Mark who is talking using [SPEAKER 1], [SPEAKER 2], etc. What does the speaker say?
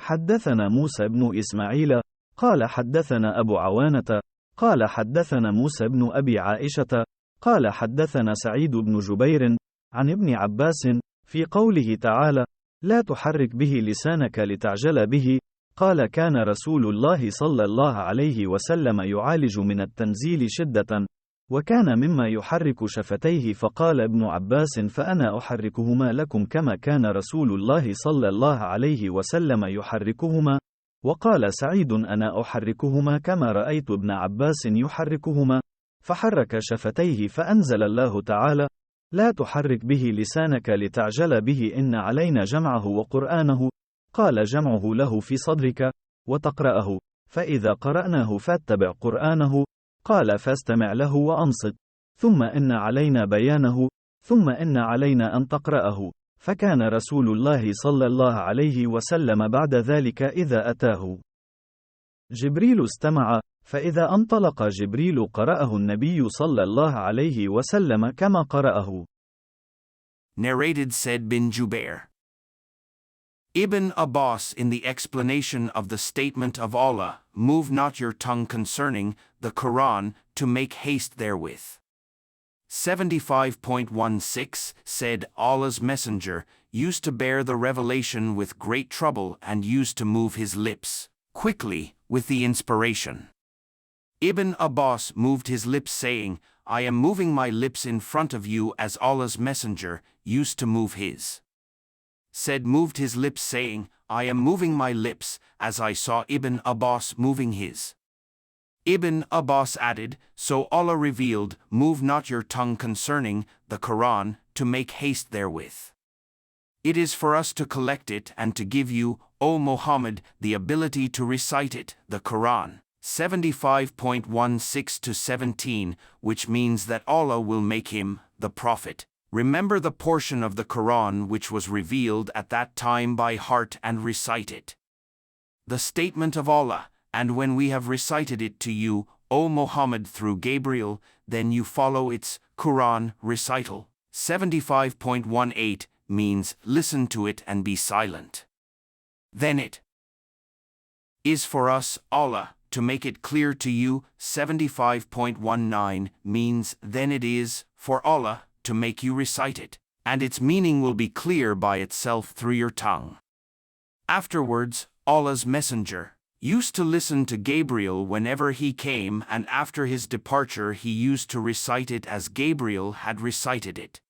[SPEAKER 1] حدثنا موسى بن إسماعيل قال حدثنا ابوعوانة قال حدثنا موسى بن أبي عائشة قال حدثنا سعيد بن جبير عن ابن عباس في قوله تعالى لا تحرك به لسانك لتعجل به قال كان رسول الله صلى الله عليه وسلم يعالج من التنزيل شدة وكان مما يحرك شفتيه فقال ابن عباس فأنا أحركهما لكم كما كان رسول الله صلى الله عليه وسلم يحركهما وقال سعيد أنا أحركهما كما رأيت ابن عباس يحركهما فحرك شفتيه فأنزل الله تعالى لا تحرك به لسانك لتعجل به إن علينا جمعه وقرآنه قال جمعه له في صدرك وتقرأه فإذا قرأناه فاتبع قرآنه قال فاستمع له وأنصت ثم إن علينا بيانه ثم إن علينا أن تقرأه فكان رسول الله صلى الله عليه وسلم بعد ذلك إذا أتاه جبريل استمع فإذا انطلق جبريل قرأه النبي صلى الله عليه وسلم كما قرأه.
[SPEAKER 2] Narrated said bin Jubair. Ibn Abbas in the explanation of the statement of Allah, move not your tongue concerning the Quran to make haste therewith. 75.16 said Allah's Messenger used to bear the revelation with great trouble and used to move his lips quickly with the inspiration. Ibn Abbas moved his lips saying, I am moving my lips in front of you as Allah's Messenger used to move his. Said moved his lips saying, I am moving my lips as I saw Ibn Abbas moving his. Ibn Abbas added, so Allah revealed, move not your tongue concerning the Quran to make haste therewith. It is for us to collect it and to give you, O Muhammad, the ability to recite it, the Quran. 75.16 to 17, which means that Allah will make him, the Prophet, remember the portion of the Quran which was revealed at that time by heart and recite it. The statement of Allah, and when we have recited it to you, O Muhammad, through Gabriel, then you follow its Quran recital. 75.18 means listen to it and be silent. Then it is for us, Allah, to make it clear to you. 75.19 means then it is for Allah to make you recite it, and its meaning will be clear by itself through your tongue. Afterwards, Allah's Messenger used to listen to Gabriel whenever he came, and after his departure he used to recite it as Gabriel had recited it.